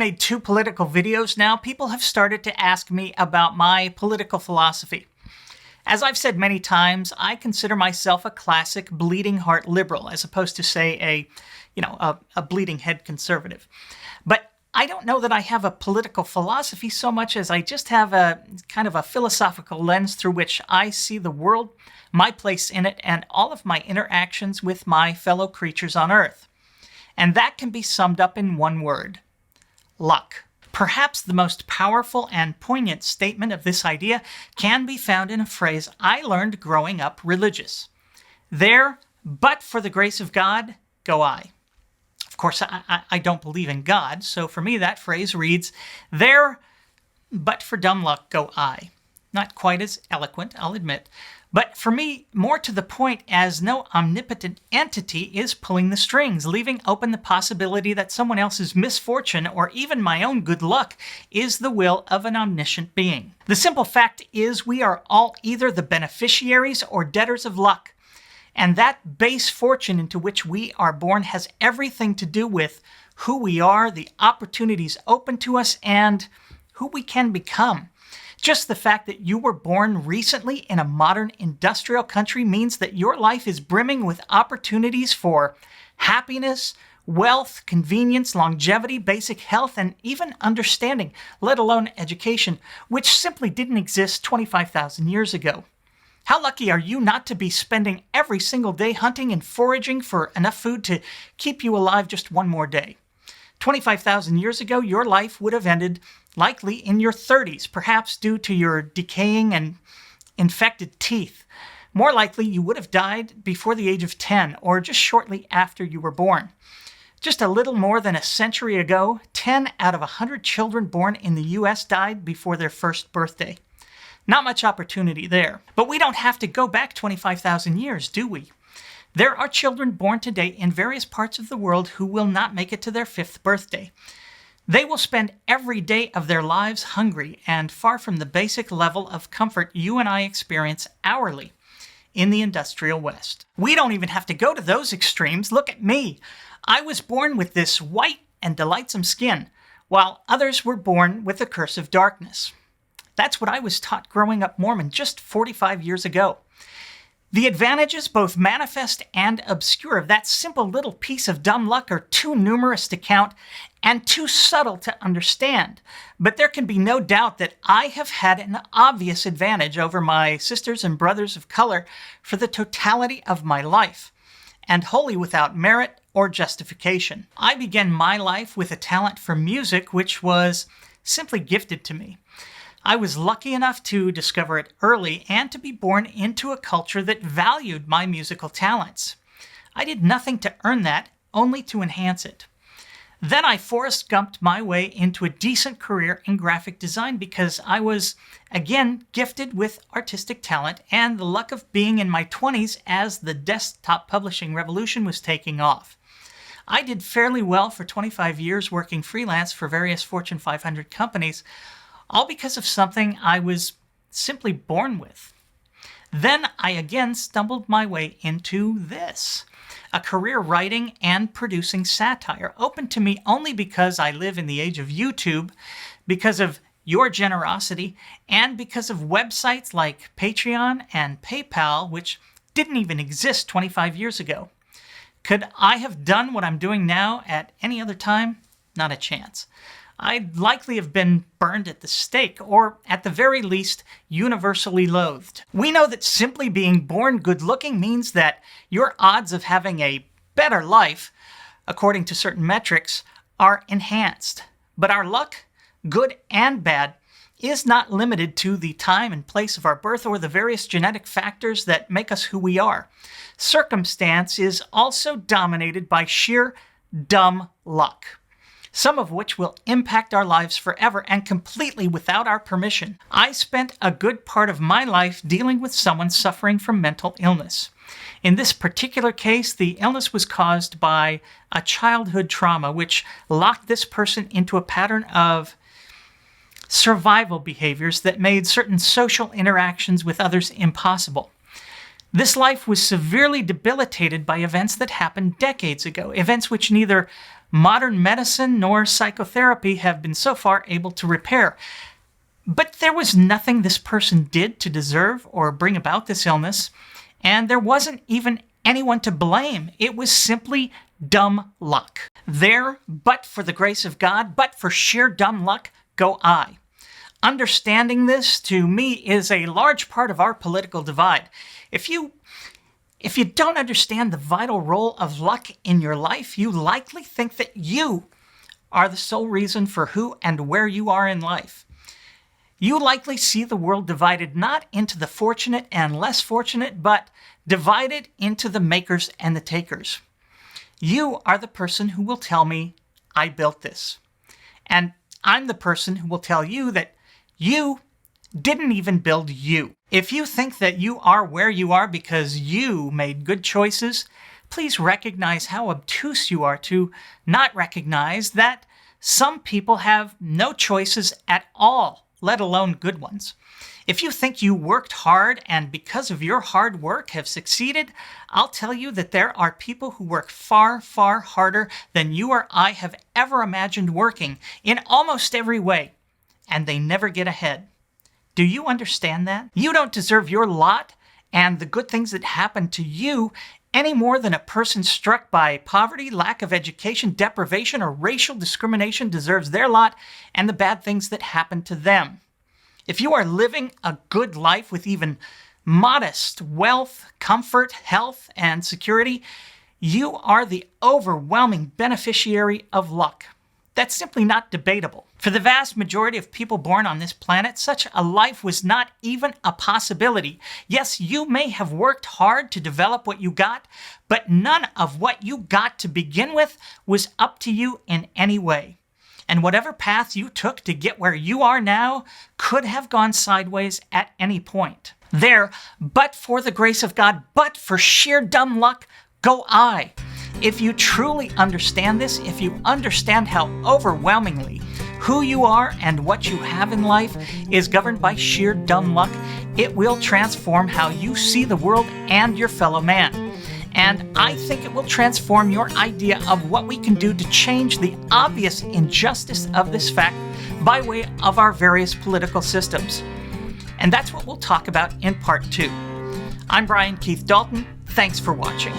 made 2 political videos now, people have started to ask me about my political philosophy. As I've said many times, I consider myself a classic bleeding heart liberal, as opposed to, say, a bleeding head conservative. But I don't know that I have a political philosophy so much as I just have a kind of a philosophical lens through which I see the world, my place in it, and all of my interactions with my fellow creatures on Earth. And that can be summed up in one word: luck. Perhaps the most powerful and poignant statement of this idea can be found in a phrase I learned growing up religious. There, but for the grace of God, go I. Of course, I don't believe in God, so for me that phrase reads, there, but for dumb luck, go I. Not quite as eloquent, I'll admit, but for me, more to the point, as no omnipotent entity is pulling the strings, leaving open the possibility that someone else's misfortune or even my own good luck is the will of an omniscient being. The simple fact is we are all either the beneficiaries or debtors of luck. And that base fortune into which we are born has everything to do with who we are, the opportunities open to us, and who we can become. Just the fact that you were born recently in a modern industrial country means that your life is brimming with opportunities for happiness, wealth, convenience, longevity, basic health, and even understanding, let alone education, which simply didn't exist 25,000 years ago. How lucky are you not to be spending every single day hunting and foraging for enough food to keep you alive just one more day? 25,000 years ago, your life would have ended likely in your 30s, perhaps due to your decaying and infected teeth. More likely, you would have died before the age of 10, or just shortly after you were born. Just a little more than a century ago, 10 out of 100 children born in the U.S. died before their first birthday. Not much opportunity there. But we don't have to go back 25,000 years, do we? There are children born today in various parts of the world who will not make it to their 5th birthday. They will spend every day of their lives hungry and far from the basic level of comfort you and I experience hourly in the industrial West. We don't even have to go to those extremes. Look at me. I was born with this white and delightsome skin, while others were born with the curse of darkness. That's what I was taught growing up Mormon just 45 years ago. The advantages, both manifest and obscure, of that simple little piece of dumb luck are too numerous to count and too subtle to understand. But there can be no doubt that I have had an obvious advantage over my sisters and brothers of color for the totality of my life, and wholly without merit or justification. I began my life with a talent for music which was simply gifted to me. I was lucky enough to discover it early and to be born into a culture that valued my musical talents. I did nothing to earn that, only to enhance it. Then I Forrest Gumped my way into a decent career in graphic design because I was, again, gifted with artistic talent and the luck of being in my 20s as the desktop publishing revolution was taking off. I did fairly well for 25 years working freelance for various Fortune 500 companies, all because of something I was simply born with. Then I again stumbled my way into this, a career writing and producing satire, open to me only because I live in the age of YouTube, because of your generosity, and because of websites like Patreon and PayPal, which didn't even exist 25 years ago. Could I have done what I'm doing now at any other time? Not a chance. I'd likely have been burned at the stake, or at the very least, universally loathed. We know that simply being born good-looking means that your odds of having a better life, according to certain metrics, are enhanced. But our luck, good and bad, is not limited to the time and place of our birth or the various genetic factors that make us who we are. Circumstance is also dominated by sheer dumb luck, some of which will impact our lives forever and completely without our permission. I spent a good part of my life dealing with someone suffering from mental illness. In this particular case, the illness was caused by a childhood trauma which locked this person into a pattern of survival behaviors that made certain social interactions with others impossible. This life was severely debilitated by events that happened decades ago, events which neither modern medicine nor psychotherapy have been so far able to repair. But there was nothing this person did to deserve or bring about this illness, and there wasn't even anyone to blame. It was simply dumb luck. There, but for the grace of God, but for sheer dumb luck, go I. Understanding this, to me, is a large part of our political divide. If you don't understand the vital role of luck in your life, you likely think that you are the sole reason for who and where you are in life. You likely see the world divided not into the fortunate and less fortunate, but divided into the makers and the takers. You are the person who will tell me, I built this. And I'm the person who will tell you that you didn't even build you. If you think that you are where you are because you made good choices, please recognize how obtuse you are to not recognize that some people have no choices at all, let alone good ones. If you think you worked hard and because of your hard work have succeeded, I'll tell you that there are people who work far, far harder than you or I have ever imagined working in almost every way, and they never get ahead. Do you understand that? You don't deserve your lot and the good things that happen to you any more than a person struck by poverty, lack of education, deprivation, or racial discrimination deserves their lot and the bad things that happen to them. If you are living a good life with even modest wealth, comfort, health, and security, you are the overwhelming beneficiary of luck. That's simply not debatable. For the vast majority of people born on this planet, such a life was not even a possibility. Yes, you may have worked hard to develop what you got, but none of what you got to begin with was up to you in any way. And whatever path you took to get where you are now could have gone sideways at any point. There, but for the grace of God, but for sheer dumb luck, go I. If you truly understand this, if you understand how overwhelmingly who you are and what you have in life is governed by sheer dumb luck, it will transform how you see the world and your fellow man. And I think it will transform your idea of what we can do to change the obvious injustice of this fact by way of our various political systems. And that's what we'll talk about in part 2. I'm Brian Keith Dalton. Thanks for watching.